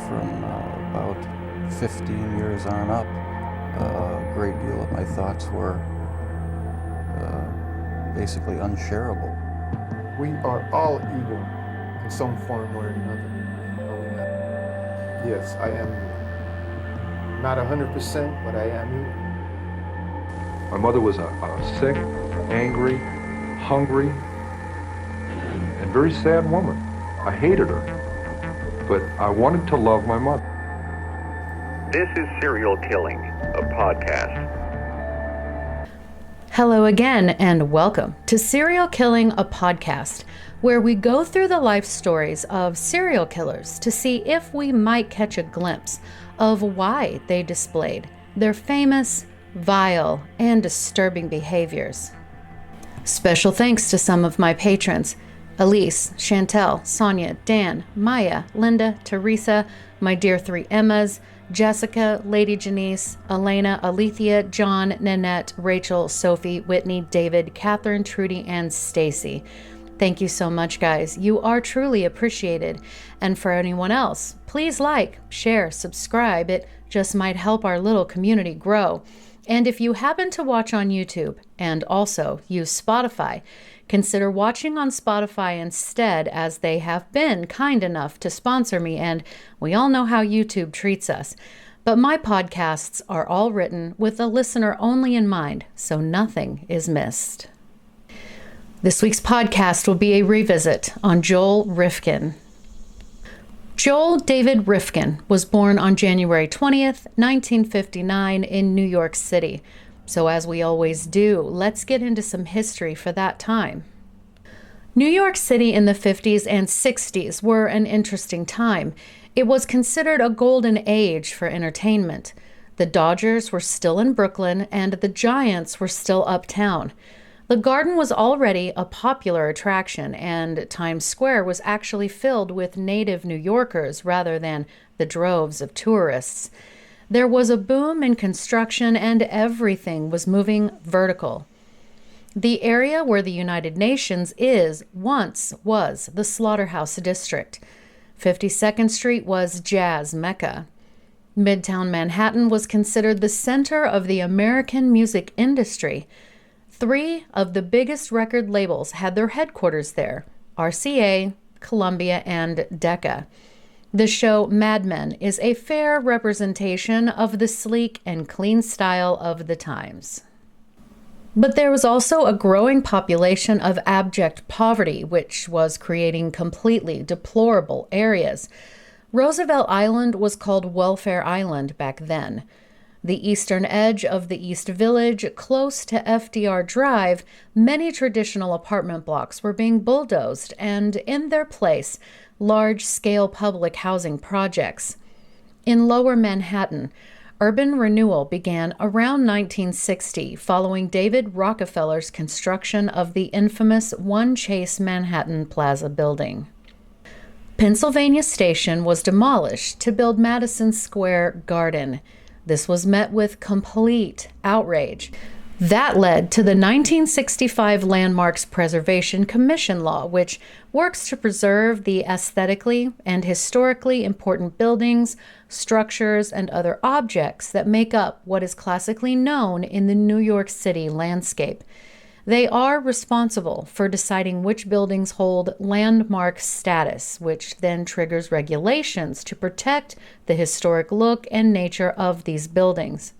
from about 15 years on up, a great deal of my thoughts were basically unshareable. We are all evil in some form or another. Yes, I am not 100%, but I am evil. My mother was a sick, angry, hungry, and very sad woman. I hated her, but I wanted to love my mother. This is Serial Killing, a podcast. Hello again, and welcome to Serial Killing, a podcast, where we go through the life stories of serial killers to see if we might catch a glimpse of why they displayed their famous, vile, and disturbing behaviors. Special thanks to some of my patrons: Elise, Chantel, Sonia, Dan, Maya, Linda, Teresa, my dear three Emmas, Jessica, Lady Janice, Elena, Alethea, John, Nanette, Rachel, Sophie, Whitney, David, Catherine, Trudy, and Stacy. Thank you so much, guys. You are truly appreciated. And for anyone else, please like, share, subscribe. It just might help our little community grow. And if you happen to watch on YouTube and also use Spotify, consider watching on Spotify instead, as they have been kind enough to sponsor me, and we all know how YouTube treats us. But my podcasts are all written with the listener only in mind, so nothing is missed. This week's podcast will be a revisit on Joel Rifkin. Joel David Rifkin was born on January 20th, 1959 in New York City. So as we always do, let's get into some history for that time. New York City in the 50s and 60s were an interesting time. It was considered a golden age for entertainment. The Dodgers were still in Brooklyn and the Giants were still uptown. The Garden was already a popular attraction, and Times Square was actually filled with native New Yorkers rather than the droves of tourists. There was a boom in construction and everything was moving vertical. The area where the United Nations once was the Slaughterhouse District. 52nd Street was Jazz Mecca. Midtown Manhattan was considered the center of the American music industry. 3 of the biggest record labels had their headquarters there: RCA, Columbia, and Decca. The show Mad Men is a fair representation of the sleek and clean style of the times. But there was also a growing population of abject poverty, which was creating completely deplorable areas. Roosevelt Island was called Welfare Island back then. The eastern edge of the East Village, close to FDR Drive, many traditional apartment blocks were being bulldozed, and in their place, large-scale public housing projects. In Lower Manhattan, urban renewal began around 1960, following David Rockefeller's construction of the infamous One Chase Manhattan Plaza building. Pennsylvania Station was demolished to build Madison Square Garden. This was met with complete outrage. That led to the 1965 Landmarks Preservation Commission Law, which works to preserve the aesthetically and historically important buildings, structures, and other objects that make up what is classically known in the New York City landscape. They are responsible for deciding which buildings hold landmark status, which then triggers regulations to protect the historic look and nature of these buildings.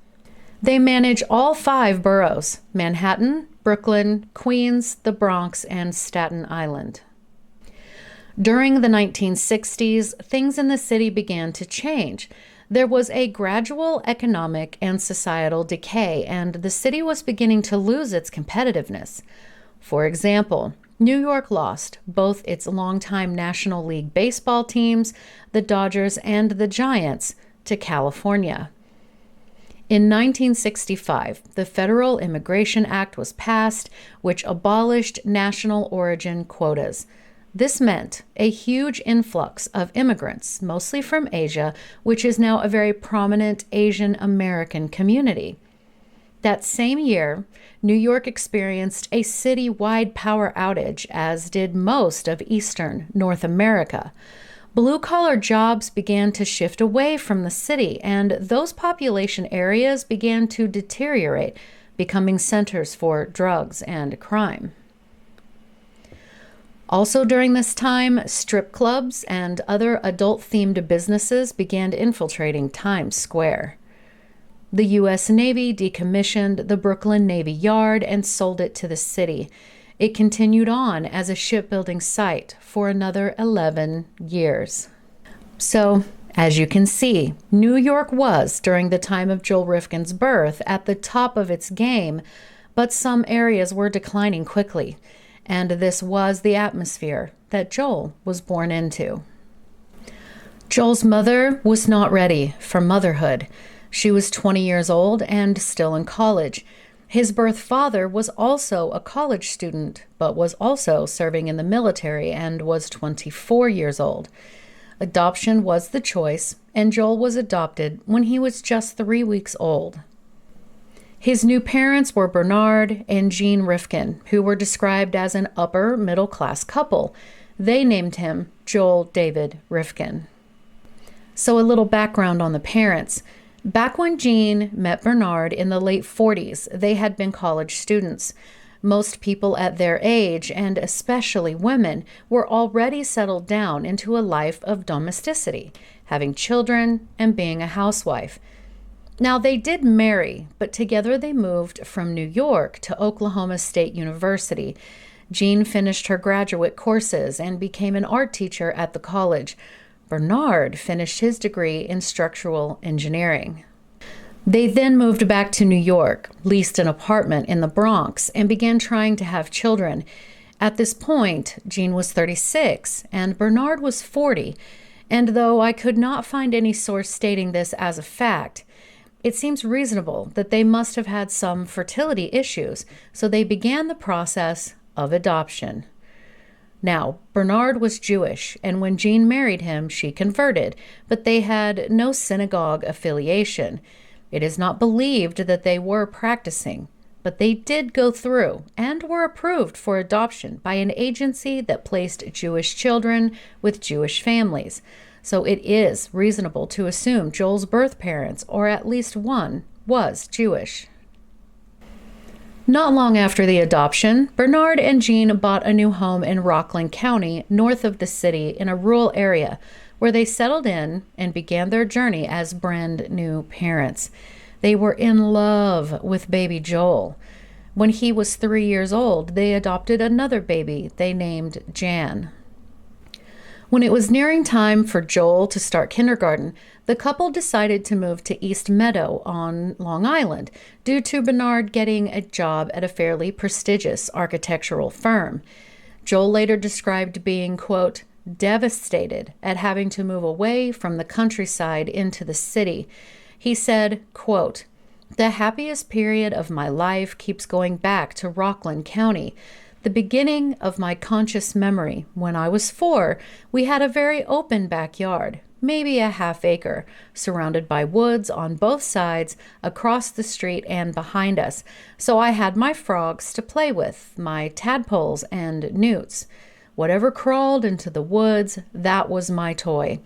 They manage all 5 boroughs: Manhattan, Brooklyn, Queens, the Bronx, and Staten Island. During the 1960s, things in the city began to change. There was a gradual economic and societal decay, and the city was beginning to lose its competitiveness. For example, New York lost both its longtime National League baseball teams, the Dodgers and the Giants, to California. In 1965, the Federal Immigration Act was passed, which abolished national origin quotas. This meant a huge influx of immigrants, mostly from Asia, which is now a very prominent Asian American community. That same year, New York experienced a city-wide power outage, as did most of Eastern North America. Blue-collar jobs began to shift away from the city, and those population areas began to deteriorate, becoming centers for drugs and crime. Also during this time, strip clubs and other adult-themed businesses began infiltrating Times Square. The U.S. Navy decommissioned the Brooklyn Navy Yard and sold it to the city. It continued on as a shipbuilding site for another 11 years. So, as you can see, New York was, during the time of Joel Rifkin's birth, at the top of its game, but some areas were declining quickly, and this was the atmosphere that Joel was born into. Joel's mother was not ready for motherhood. She was 20 years old and still in college. His birth father was also a college student, but was also serving in the military and was 24 years old. Adoption was the choice, and Joel was adopted when he was just 3 weeks old. His new parents were Bernard and Jean Rifkin, who were described as an upper middle-class couple. They named him Joel David Rifkin. So a little background on the parents. Back when Jean met Bernard in the late 40s, they had been college students. Most people at their age, and especially women, were already settled down into a life of domesticity, having children and being a housewife. Now, they did marry, but together they moved from New York to Oklahoma State University. Jean finished her graduate courses and became an art teacher at the college. Bernard finished his degree in structural engineering. They then moved back to New York, leased an apartment in the Bronx, and began trying to have children. At this point, Jean was 36 and Bernard was 40, and though I could not find any source stating this as a fact, it seems reasonable that they must have had some fertility issues, so they began the process of adoption. Now, Bernard was Jewish, and when Jean married him, she converted, but they had no synagogue affiliation. It is not believed that they were practicing, but they did go through and were approved for adoption by an agency that placed Jewish children with Jewish families. So it is reasonable to assume Joel's birth parents, or at least one, was Jewish. Not long after the adoption, Bernard and Jean bought a new home in Rockland County, north of the city, in a rural area, where they settled in and began their journey as brand new parents. They were in love with baby Joel. When he was 3 years old, they adopted another baby they named Jan. When it was nearing time for Joel to start kindergarten, the couple decided to move to East Meadow on Long Island due to Bernard getting a job at a fairly prestigious architectural firm. Joel later described being, quote, devastated at having to move away from the countryside into the city. He said, quote, the happiest period of my life keeps going back to Rockland County. The beginning of my conscious memory, when I was 4, we had a very open backyard, maybe a half acre, surrounded by woods on both sides, across the street and behind us. So I had my frogs to play with, my tadpoles and newts. Whatever crawled into the woods, that was my toy.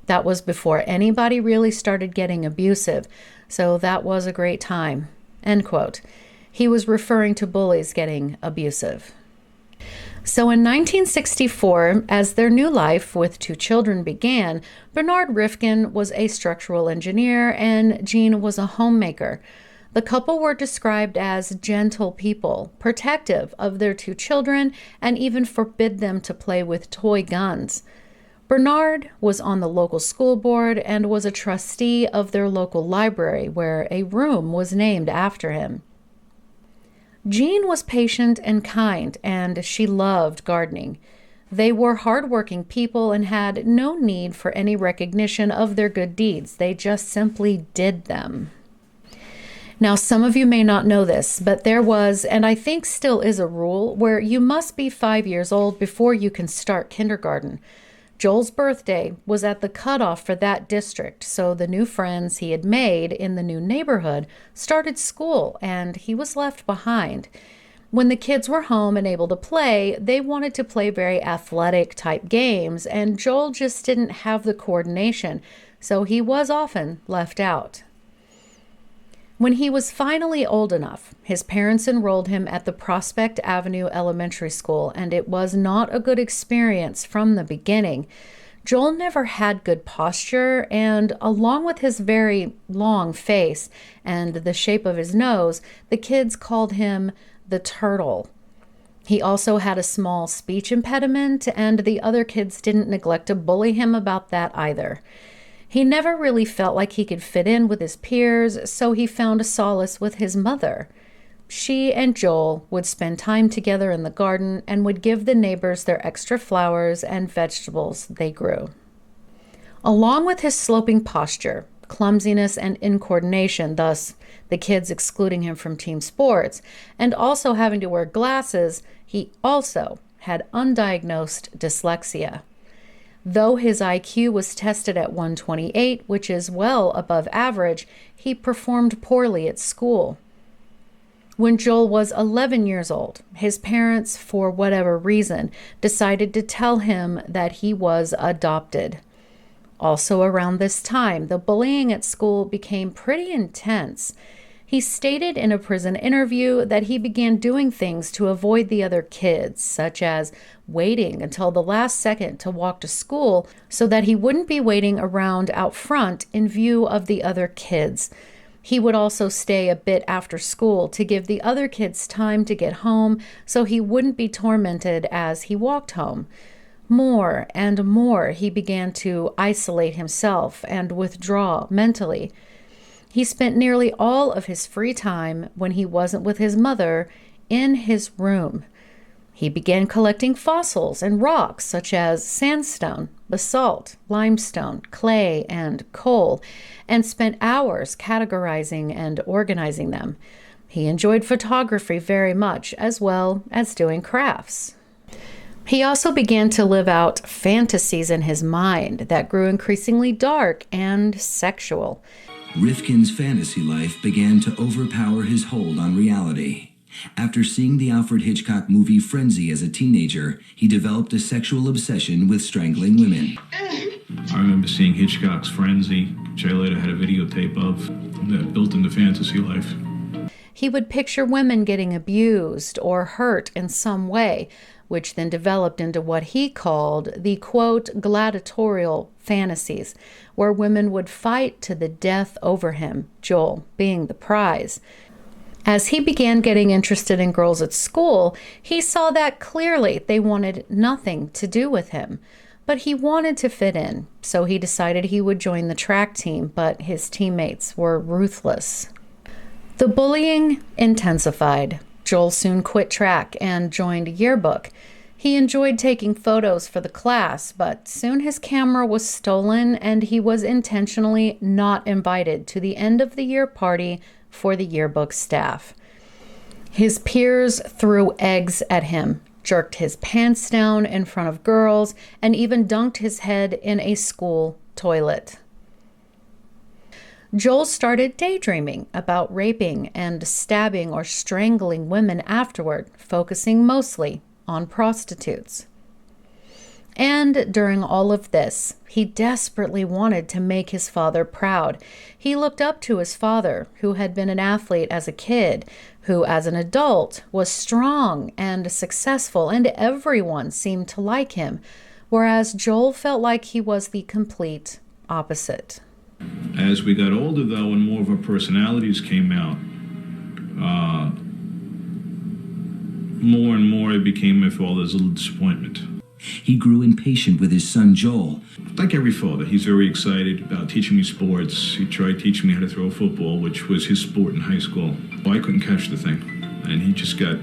That was before anybody really started getting abusive, so that was a great time. End quote. He was referring to bullies getting abusive. So in 1964, as their new life with 2 children began, Bernard Rifkin was a structural engineer and Jean was a homemaker. The couple were described as gentle people, protective of their 2 children, and even forbid them to play with toy guns. Bernard was on the local school board and was a trustee of their local library, where a room was named after him. Jean was patient and kind, and she loved gardening. They were hardworking people and had no need for any recognition of their good deeds. They just simply did them. Now, some of you may not know this, but there was, and I think still is, a rule where you must be 5 years old before you can start kindergarten. Joel's birthday was at the cutoff for that district, so the new friends he had made in the new neighborhood started school, and he was left behind. When the kids were home and able to play, they wanted to play very athletic type games, and Joel just didn't have the coordination, so he was often left out. When he was finally old enough, his parents enrolled him at the Prospect Avenue Elementary School, and it was not a good experience from the beginning. Joel never had good posture, and along with his very long face and the shape of his nose, the kids called him the turtle. He also had a small speech impediment, and the other kids didn't neglect to bully him about that either. He never really felt like he could fit in with his peers, so he found a solace with his mother. She and Joel would spend time together in the garden and would give the neighbors their extra flowers and vegetables they grew. Along with his sloping posture, clumsiness, and incoordination, thus the kids excluding him from team sports, and also having to wear glasses, he also had undiagnosed dyslexia. Though his IQ was tested at 128, which is well above average, he performed poorly at school. When Joel was 11 years old, his parents, for whatever reason, decided to tell him that he was adopted. Also around this time, the bullying at school became pretty intense. He stated in a prison interview that he began doing things to avoid the other kids, such as waiting until the last second to walk to school so that he wouldn't be waiting around out front in view of the other kids. He would also stay a bit after school to give the other kids time to get home so he wouldn't be tormented as he walked home. More and more he began to isolate himself and withdraw mentally. He spent nearly all of his free time when he wasn't with his mother in his room. He began collecting fossils and rocks such as sandstone, basalt, limestone, clay, and coal, and spent hours categorizing and organizing them. He enjoyed photography very much, as well as doing crafts. He also began to live out fantasies in his mind that grew increasingly dark and sexual. Rifkin's fantasy life began to overpower his hold on reality. After seeing the Alfred Hitchcock movie Frenzy as a teenager, he developed a sexual obsession with strangling women. I remember seeing Hitchcock's Frenzy, which I later had a videotape of, that built into fantasy life. He would picture women getting abused or hurt in some way, which then developed into what he called the, quote, gladiatorial fantasies, where women would fight to the death over him, Joel being the prize. As he began getting interested in girls at school, he saw that clearly they wanted nothing to do with him. But he wanted to fit in, so he decided he would join the track team, but his teammates were ruthless. The bullying intensified. Joel soon quit track and joined yearbook. He enjoyed taking photos for the class, but soon his camera was stolen and he was intentionally not invited to the end of the year party for the yearbook staff. His peers threw eggs at him, jerked his pants down in front of girls, and even dunked his head in a school toilet. Joel started daydreaming about raping and stabbing or strangling women afterward, focusing mostly on prostitutes. And during all of this, he desperately wanted to make his father proud. He looked up to his father, who had been an athlete as a kid, who as an adult was strong and successful, and everyone seemed to like him, whereas Joel felt like he was the complete opposite. As we got older, though, and more of our personalities came out, more and more it became my father's little disappointment. He grew impatient with his son Joel. Like every father, he's very excited about teaching me sports. He tried teaching me how to throw a football, which was his sport in high school. Well, I couldn't catch the thing. And he just got,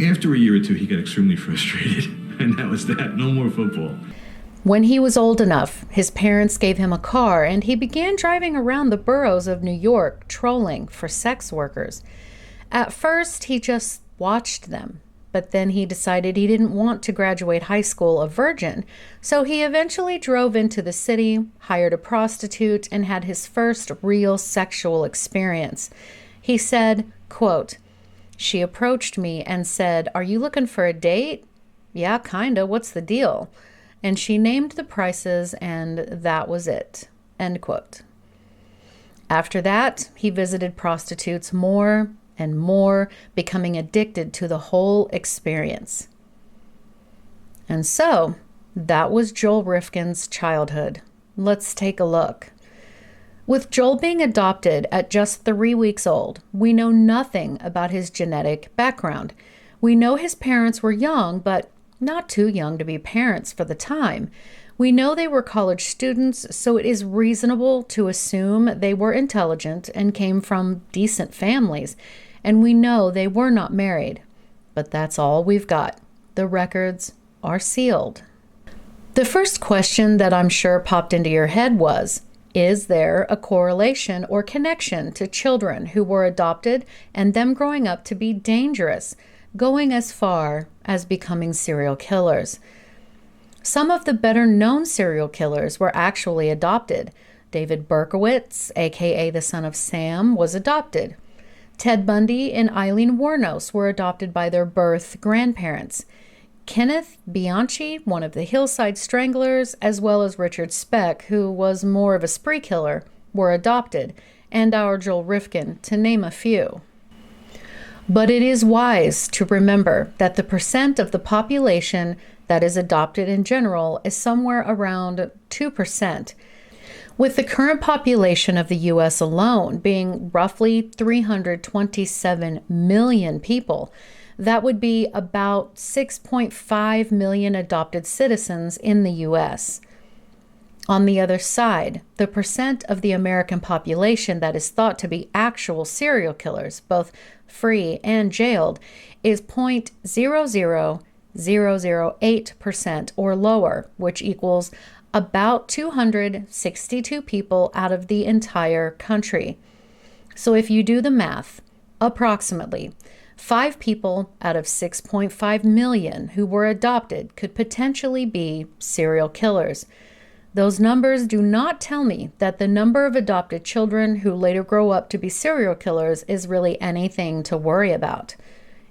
after a year or two, he got extremely frustrated. And that was that. No more football. When he was old enough, his parents gave him a car and he began driving around the boroughs of New York, trolling for sex workers. At first, he just watched them. But then he decided he didn't want to graduate high school a virgin, so he eventually drove into the city, hired a prostitute, and had his first real sexual experience. He said, quote, She approached me and said, "Are you looking for a date?" "Yeah, kinda. What's the deal?" And she named the prices, and that was it. End quote. After that, he visited prostitutes more and more, becoming addicted to the whole experience. And so, that was Joel Rifkin's childhood. Let's take a look. With Joel being adopted at just 3 weeks old, we know nothing about his genetic background. We know his parents were young, but not too young to be parents for the time. We know they were college students, so it is reasonable to assume they were intelligent and came from decent families, and we know they were not married. But that's all we've got. The records are sealed. The first question that I'm sure popped into your head was, is there a correlation or connection to children who were adopted and them growing up to be dangerous, going as far as becoming serial killers? Some of the better-known serial killers were actually adopted. David Berkowitz, aka the son of Sam, was adopted. Ted Bundy and Eileen Wuornos were adopted by their birth grandparents. Kenneth Bianchi, one of the Hillside Stranglers, as well as Richard Speck, who was more of a spree killer, were adopted, and our Joel Rifkin, to name a few. But it is wise to remember that the percent of the population that is adopted in general is somewhere around 2%. With the current population of the U.S. alone being roughly 327 million people, that would be about 6.5 million adopted citizens in the U.S. On the other side, the percent of the American population that is thought to be actual serial killers, both free and jailed, is 0.00008% or lower, which equals about 262 people out of the entire country. So if you do the math, approximately 5 people out of 6.5 million who were adopted could potentially be serial killers. Those numbers do not tell me that the number of adopted children who later grow up to be serial killers is really anything to worry about.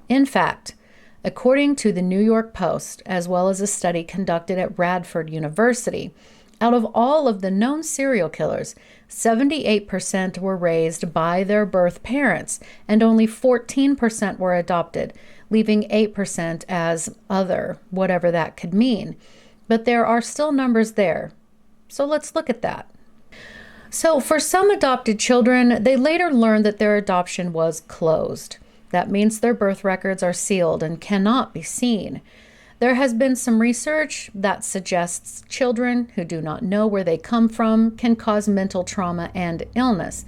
In fact, according to the New York Post, as well as a study conducted at Radford University, out of all of the known serial killers, 78% were raised by their birth parents, and only 14% were adopted, leaving 8% as other, whatever that could mean. But there are still numbers there. So let's look at that. So for some adopted children, they later learned that their adoption was closed. That means their birth records are sealed and cannot be seen. There has been some research that suggests children who do not know where they come from can cause mental trauma and illness.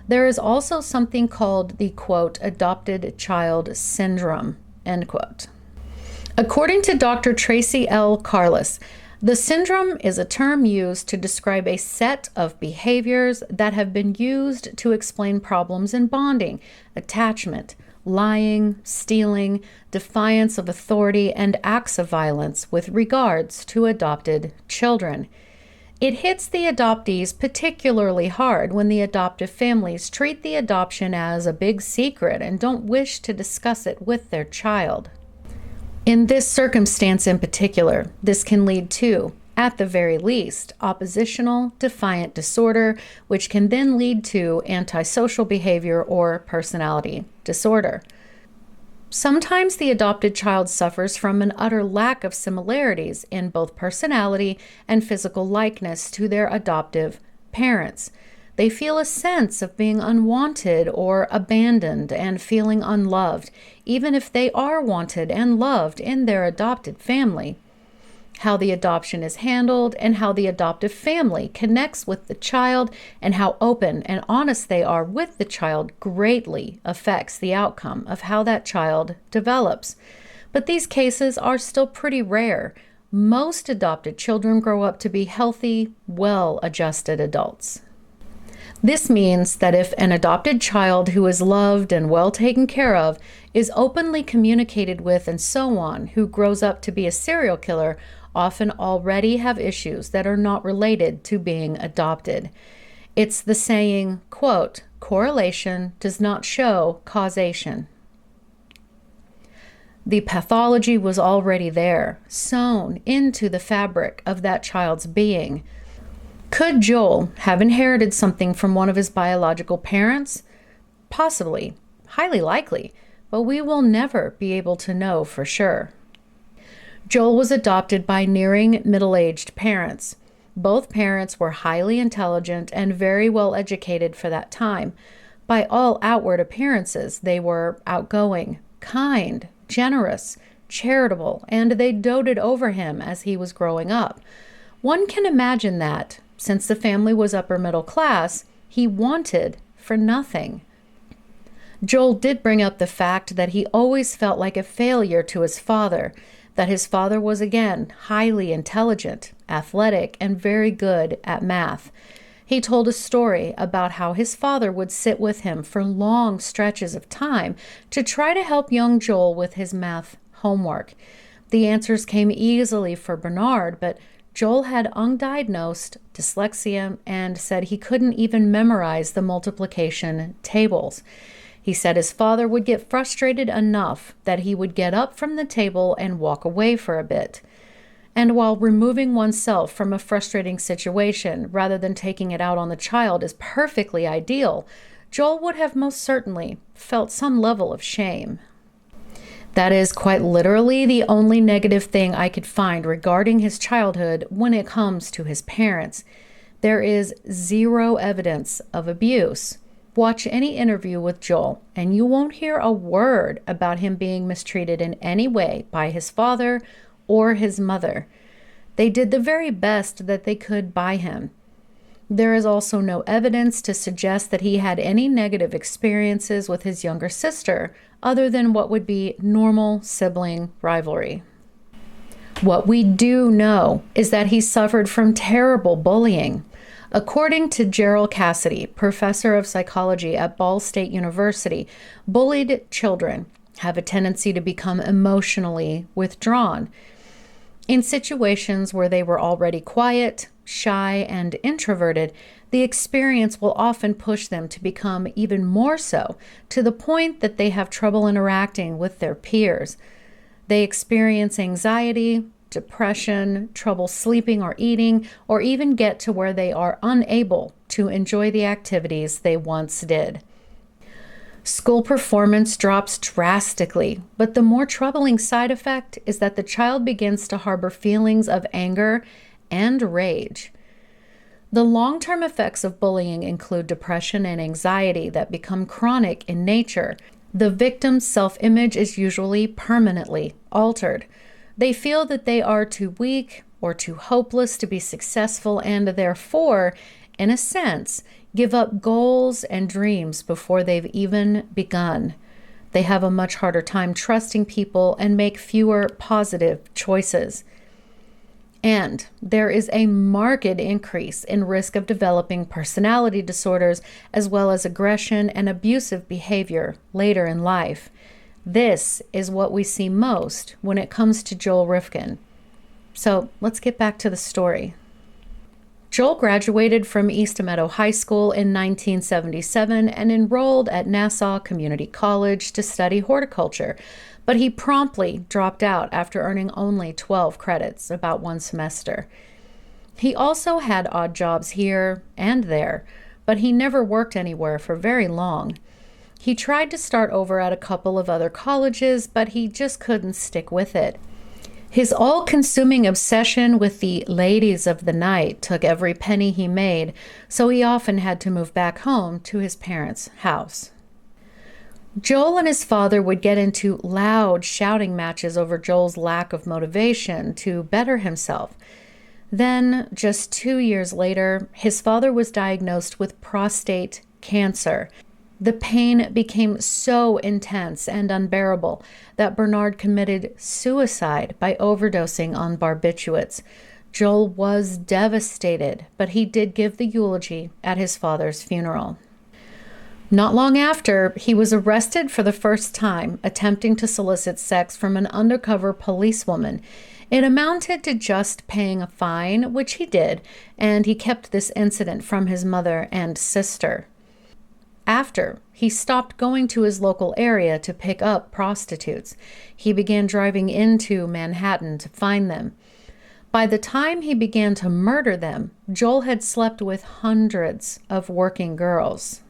There is also something called the, quote, adopted child syndrome, end quote. According to Dr. Tracy L. Carless, the syndrome is a term used to describe a set of behaviors that have been used to explain problems in bonding, attachment, lying, stealing, defiance of authority, and acts of violence with regards to adopted children. It hits the adoptees particularly hard when the adoptive families treat the adoption as a big secret and don't wish to discuss it with their child. In this circumstance in particular, this can lead to, at the very least, oppositional defiant disorder, which can then lead to antisocial behavior or personality disorder. Sometimes the adopted child suffers from an utter lack of similarities in both personality and physical likeness to their adoptive parents. They feel a sense of being unwanted or abandoned and feeling unloved, even if they are wanted and loved in their adopted family. How the adoption is handled and how the adoptive family connects with the child and how open and honest they are with the child greatly affects the outcome of how that child develops. But these cases are still pretty rare. Most adopted children grow up to be healthy, well-adjusted adults. This means that if an adopted child who is loved and well taken care of is openly communicated with and so on, who grows up to be a serial killer, often already have issues that are not related to being adopted. It's the saying, quote, correlation does not show causation, The pathology was already there, sewn into the fabric of that child's being. Could Joel have inherited something from one of his biological parents? Possibly, highly likely, but we will never be able to know for sure. Joel was adopted by nearing middle-aged parents. Both parents were highly intelligent and very well educated for that time. By all outward appearances, they were outgoing, kind, generous, charitable, and they doted over him as he was growing up. One can imagine that, since the family was upper middle class, he wanted for nothing. Joel did bring up the fact that he always felt like a failure to his father, that his father was again highly intelligent, athletic, and very good at math. He told a story about how his father would sit with him for long stretches of time to try to help young Joel with his math homework. The answers came easily for Bernard, but Joel had undiagnosed dyslexia and said he couldn't even memorize the multiplication tables. He said his father would get frustrated enough that he would get up from the table and walk away for a bit. And while removing oneself from a frustrating situation rather than taking it out on the child is perfectly ideal, Joel would have most certainly felt some level of shame. That is quite literally the only negative thing I could find regarding his childhood when it comes to his parents. There is zero evidence of abuse. Watch any interview with Joel, and you won't hear a word about him being mistreated in any way by his father or his mother. They did the very best that they could by him. There is also no evidence to suggest that he had any negative experiences with his younger sister, other than what would be normal sibling rivalry. What we do know is that he suffered from terrible bullying. According to Gerald Cassidy, professor of psychology at Ball State University, bullied children have a tendency to become emotionally withdrawn. In situations where they were already quiet, shy, and introverted, the experience will often push them to become even more so, to the point that they have trouble interacting with their peers. They experience anxiety, depression, trouble sleeping or eating, or even get to where they are unable to enjoy the activities they once did. School performance drops drastically, but the more troubling side effect is that the child begins to harbor feelings of anger and rage. The long-term effects of bullying include depression and anxiety that become chronic in nature. The victim's self-image is usually permanently altered. They feel that they are too weak or too hopeless to be successful and therefore, in a sense, give up goals and dreams before they've even begun. They have a much harder time trusting people and make fewer positive choices. And there is a marked increase in risk of developing personality disorders as well as aggression and abusive behavior later in life. This is what we see most when it comes to Joel Rifkin. So let's get back to the story. Joel graduated from East Meadow High School in 1977 and enrolled at Nassau Community College to study horticulture, but he promptly dropped out after earning only 12 credits, about one semester. He also had odd jobs here and there, but he never worked anywhere for very long. He tried to start over at a couple of other colleges, but he just couldn't stick with it. His all-consuming obsession with the ladies of the night took every penny he made, so he often had to move back home to his parents' house. Joel and his father would get into loud shouting matches over Joel's lack of motivation to better himself. Then, just 2 years later, his father was diagnosed with prostate cancer. The pain became so intense and unbearable that Bernard committed suicide by overdosing on barbiturates. Joel was devastated, but he did give the eulogy at his father's funeral. Not long after, he was arrested for the first time attempting to solicit sex from an undercover policewoman. It amounted to just paying a fine, which he did, and he kept this incident from his mother and sister. After he stopped going to his local area to pick up prostitutes, he began driving into Manhattan to find them. By the time he began to murder them, Joel had slept with hundreds of working girls.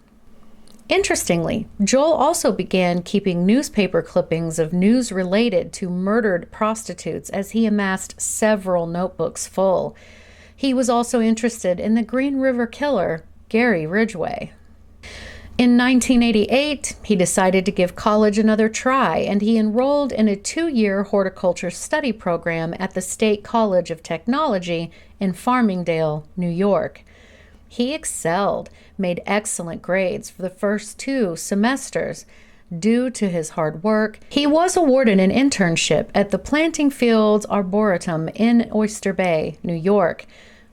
Interestingly, Joel also began keeping newspaper clippings of news related to murdered prostitutes as he amassed several notebooks full. He was also interested in the Green River Killer, Gary Ridgway. In 1988, he decided to give college another try, and he enrolled in a 2-year horticulture study program at the State College of Technology in Farmingdale, New York. He excelled, made excellent grades for the first 2 semesters. Due to his hard work, he was awarded an internship at the Planting Fields Arboretum in Oyster Bay, New York.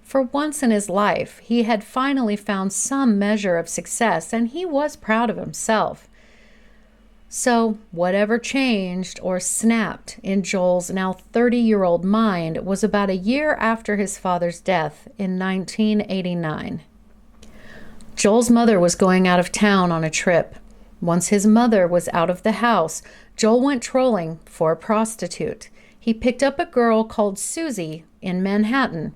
For once in his life, he had finally found some measure of success, and he was proud of himself. So, whatever changed or snapped in Joel's now 30-year-old mind was about a year after his father's death in 1989. Joel's mother was going out of town on a trip. Once his mother was out of the house, Joel went trolling for a prostitute. He picked up a girl called Susie in Manhattan.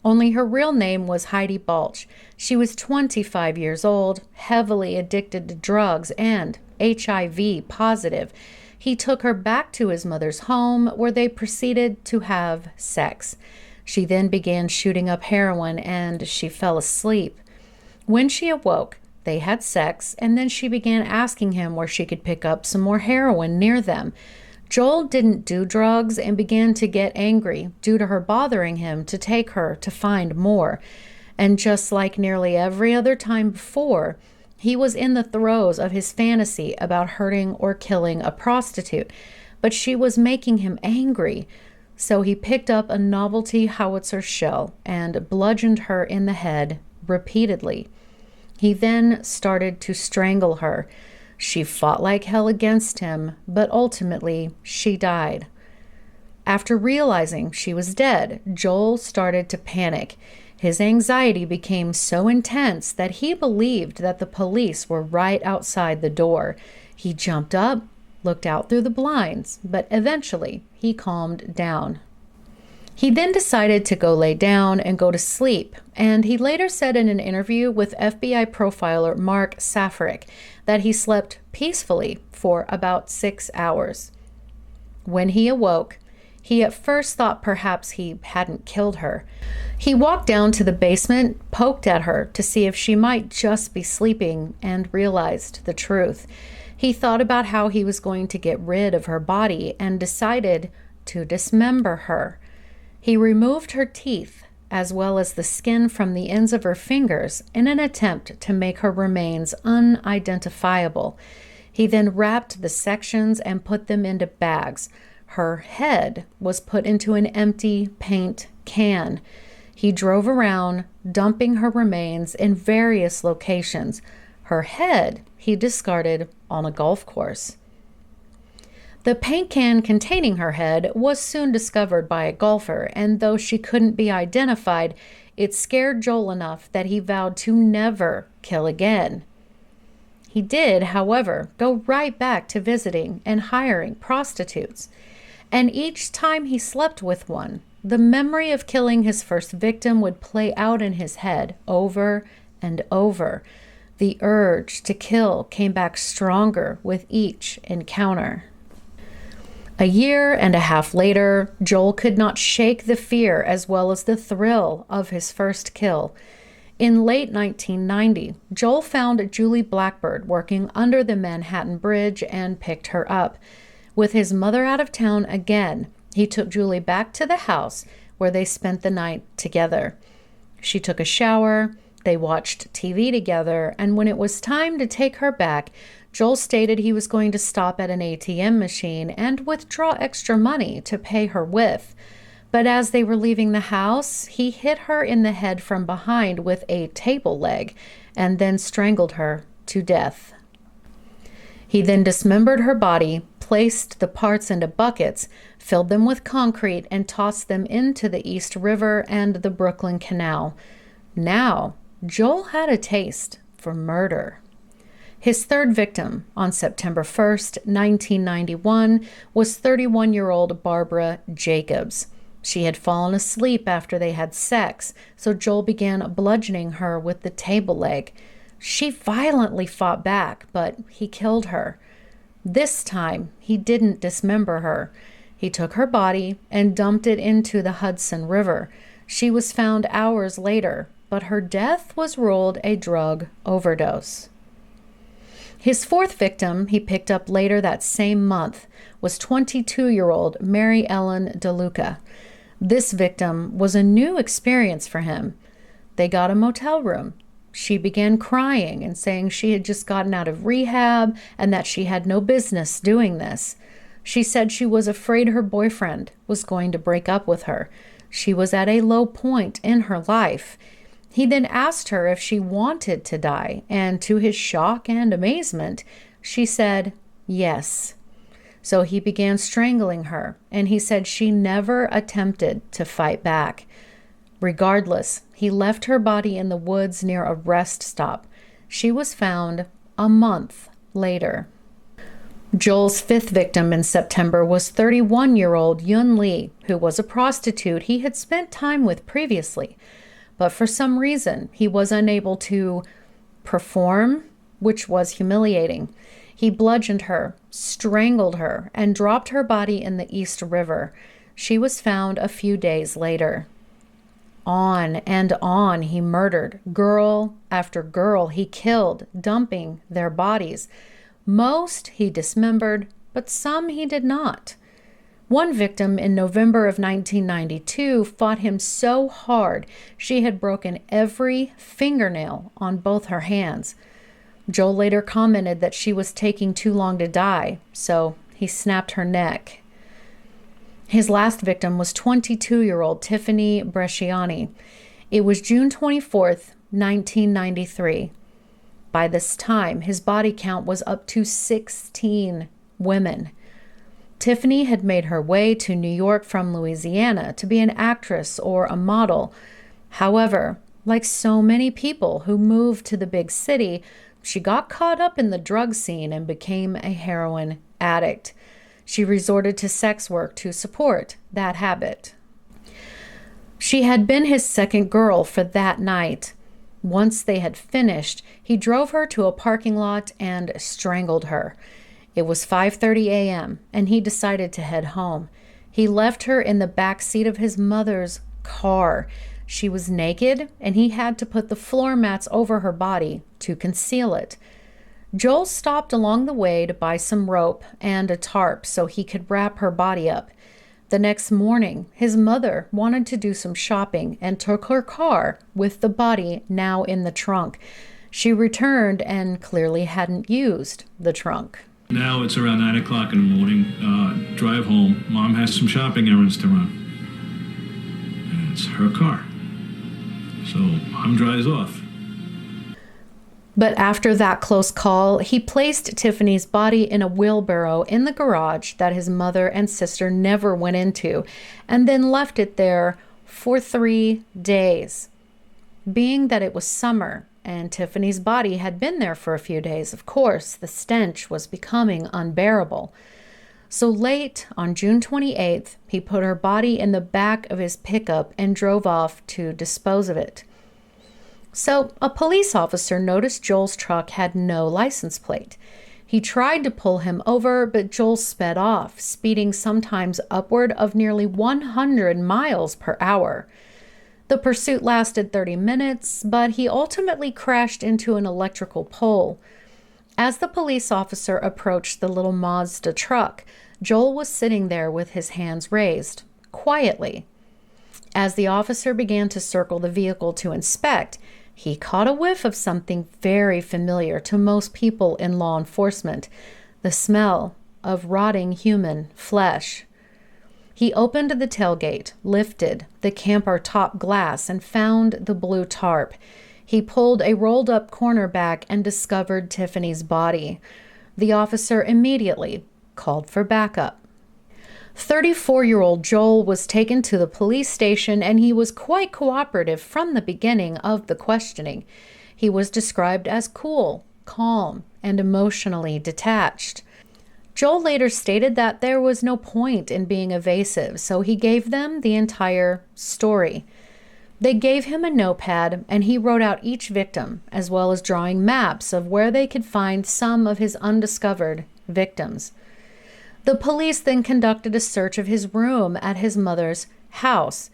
Only her real name was Heidi Balch. She was 25 years old, heavily addicted to drugs, and HIV positive. He took her back to his mother's home, where they proceeded to have sex. She then began shooting up heroin, and she fell asleep. When she awoke, they had sex, and then she began asking him where she could pick up some more heroin near them. Joel didn't do drugs and began to get angry due to her bothering him to take her to find more. And just like nearly every other time before, he was in the throes of his fantasy about hurting or killing a prostitute, but she was making him angry. So he picked up a novelty howitzer shell and bludgeoned her in the head repeatedly. He then started to strangle her. She fought like hell against him, but ultimately she died. After realizing she was dead, Joel started to panic. His anxiety became so intense that he believed that the police were right outside the door. He jumped up, looked out through the blinds, but eventually he calmed down. He then decided to go lay down and go to sleep, and he later said in an interview with FBI profiler Mark Safaric that he slept peacefully for about 6 hours. When he awoke, he at first thought perhaps he hadn't killed her. He walked down to the basement, poked at her to see if she might just be sleeping, and realized the truth. He thought about how he was going to get rid of her body and decided to dismember her. He removed her teeth as well as the skin from the ends of her fingers in an attempt to make her remains unidentifiable. He then wrapped the sections and put them into bags. Her head was put into an empty paint can. He drove around, dumping her remains in various locations. Her head he discarded on a golf course. The paint can containing her head was soon discovered by a golfer, and though she couldn't be identified, it scared Joel enough that he vowed to never kill again. He did, however, go right back to visiting and hiring prostitutes. And each time he slept with one, the memory of killing his first victim would play out in his head over and over. The urge to kill came back stronger with each encounter. A year and a half later, Joel could not shake the fear as well as the thrill of his first kill. In late 1990, Joel found Julie Blackbird working under the Manhattan Bridge and picked her up. With his mother out of town again, he took Julie back to the house where they spent the night together. She took a shower, they watched TV together, and when it was time to take her back, Joel stated he was going to stop at an ATM machine and withdraw extra money to pay her with. But as they were leaving the house, he hit her in the head from behind with a table leg and then strangled her to death. He then dismembered her body, placed the parts into buckets, filled them with concrete, and tossed them into the East River and the Brooklyn Canal. Now, Joel had a taste for murder. His third victim on September 1st, 1991, was 31-year-old Barbara Jacobs. She had fallen asleep after they had sex, so Joel began bludgeoning her with the table leg. She violently fought back, but he killed her. This time, he didn't dismember her. He took her body and dumped it into the Hudson River. She was found hours later, but her death was ruled a drug overdose. His fourth victim, he picked up later that same month, was 22-year-old Mary Ellen DeLuca. This victim was a new experience for him. They got a motel room. She began crying and saying she had just gotten out of rehab and that she had no business doing this. She said she was afraid her boyfriend was going to break up with her. She was at a low point in her life. He then asked her if she wanted to die, and to his shock and amazement, she said yes. So he began strangling her, and he said she never attempted to fight back. Regardless, he left her body in the woods near a rest stop. She was found a month later. Joel's fifth victim in September was 31-year-old Yun Lee, who was a prostitute he had spent time with previously. But for some reason, he was unable to perform, which was humiliating. He bludgeoned her, strangled her, and dropped her body in the East River. She was found a few days later. On and on he murdered. Girl after girl he killed, dumping their bodies. Most he dismembered, but some he did not. One victim in November of 1992 fought him so hard she had broken every fingernail on both her hands. Joel later commented that she was taking too long to die, so he snapped her neck. His last victim was 22-year-old Tiffany Bresciani. It was June 24th, 1993. By this time, his body count was up to 16 women. Tiffany had made her way to New York from Louisiana to be an actress or a model. However, like so many people who moved to the big city, she got caught up in the drug scene and became a heroin addict. She resorted to sex work to support that habit. She had been his second girl for that night. Once they had finished, he drove her to a parking lot and strangled her. It was 5:30 a.m., and he decided to head home. He left her in the back seat of his mother's car. She was naked, and he had to put the floor mats over her body to conceal it. Joel stopped along the way to buy some rope and a tarp so he could wrap her body up. The next morning, his mother wanted to do some shopping and took her car with the body now in the trunk. She returned and clearly hadn't used the trunk. Now it's around 9 o'clock in the morning. Drive home. Mom has some shopping errands to run. And it's her car. So Mom drives off. But after that close call, he placed Tiffany's body in a wheelbarrow in the garage that his mother and sister never went into, and then left it there for 3 days. Being that it was summer and Tiffany's body had been there for a few days, of course, the stench was becoming unbearable. So late on June 28th, he put her body in the back of his pickup and drove off to dispose of it. So a police officer noticed Joel's truck had no license plate. He tried to pull him over, but Joel sped off, speeding sometimes upward of nearly 100 miles per hour. The pursuit lasted 30 minutes, but he ultimately crashed into an electrical pole. As the police officer approached the little Mazda truck, Joel was sitting there with his hands raised, quietly. As the officer began to circle the vehicle to inspect, he caught a whiff of something very familiar to most people in law enforcement, the smell of rotting human flesh. He opened the tailgate, lifted the camper top glass, and found the blue tarp. He pulled a rolled-up corner back and discovered Tiffany's body. The officer immediately called for backup. 34-year-old Joel was taken to the police station, and he was quite cooperative from the beginning of the questioning. He was described as cool, calm, and emotionally detached. Joel later stated that there was no point in being evasive, so he gave them the entire story. They gave him a notepad, and he wrote out each victim, as well as drawing maps of where they could find some of his undiscovered victims. The police then conducted a search of his room at his mother's house.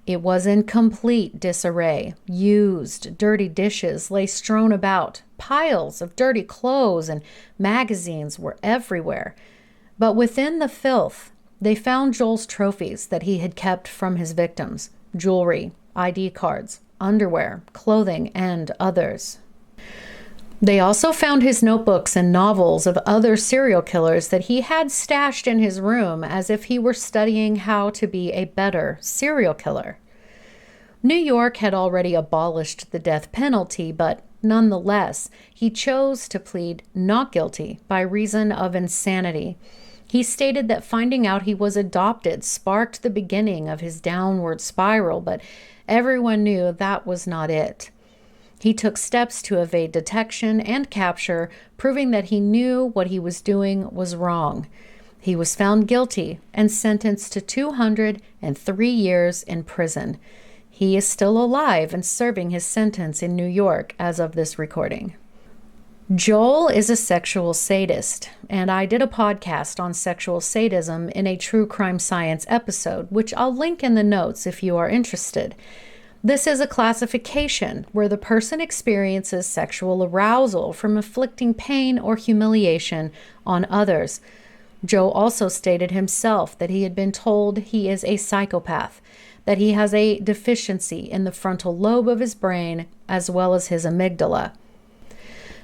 It was in complete disarray. Used, dirty dishes lay strewn about. Piles of dirty clothes and magazines were everywhere. But within the filth, they found Joel's trophies that he had kept from his victims: jewelry, ID cards, underwear, clothing, and others. They also found his notebooks and novels of other serial killers that he had stashed in his room as if he were studying how to be a better serial killer. New York had already abolished the death penalty, but nonetheless, he chose to plead not guilty by reason of insanity. He stated that finding out he was adopted sparked the beginning of his downward spiral, but everyone knew that was not it. He took steps to evade detection and capture, proving that he knew what he was doing was wrong. He was found guilty and sentenced to 203 years in prison. He is still alive and serving his sentence in New York as of this recording. Joel is a sexual sadist, and I did a podcast on sexual sadism in a true crime science episode, which I'll link in the notes if you are interested. This is a classification where the person experiences sexual arousal from inflicting pain or humiliation on others. Joe also stated himself that he had been told he is a psychopath, that he has a deficiency in the frontal lobe of his brain as well as his amygdala.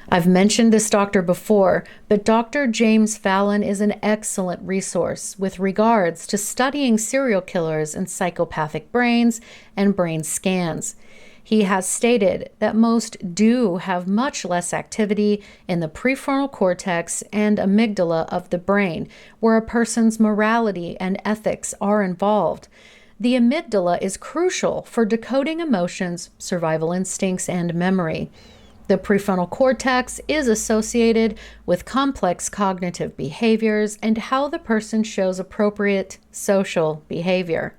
I've mentioned this doctor before, but Dr. James Fallon is an excellent resource with regards to studying serial killers and psychopathic brains and brain scans. He has stated that most do have much less activity in the prefrontal cortex and amygdala of the brain, where a person's morality and ethics are involved. The amygdala is crucial for decoding emotions, survival instincts, and memory. The prefrontal cortex is associated with complex cognitive behaviors and how the person shows appropriate social behavior.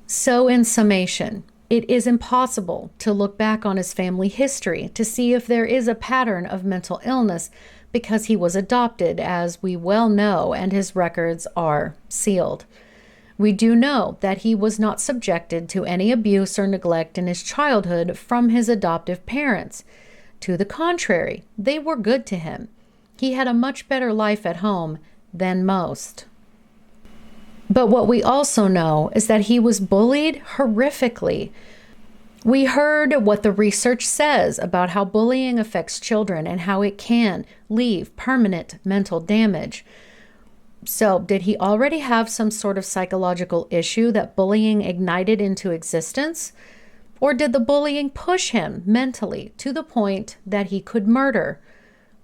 So, in summation, it is impossible to look back on his family history to see if there is a pattern of mental illness because he was adopted, as we well know, and his records are sealed. We do know that he was not subjected to any abuse or neglect in his childhood from his adoptive parents. To the contrary, they were good to him. He had a much better life at home than most. But what we also know is that he was bullied horrifically. We heard what the research says about how bullying affects children and how it can leave permanent mental damage. So, did he already have some sort of psychological issue that bullying ignited into existence? Or did the bullying push him mentally to the point that he could murder?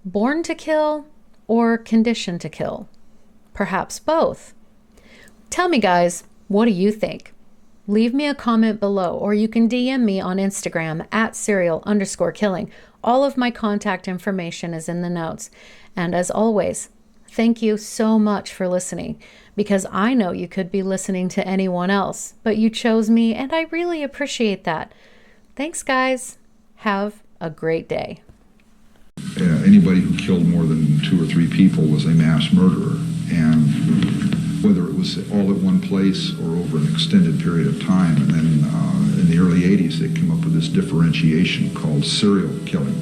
Born to kill or conditioned to kill? Perhaps both. Tell me, guys, what do you think? Leave me a comment below, or you can DM me on Instagram at serial_killing. All of my contact information is in the notes. And as always, thank you so much for listening, because I know you could be listening to anyone else, but you chose me, and I really appreciate that. Thanks, guys. Have a great day. Anybody who killed more than 2 or 3 people was a mass murderer, and whether it was all at one place or over an extended period of time. And then in the early 80s, they came up with this differentiation called serial killing.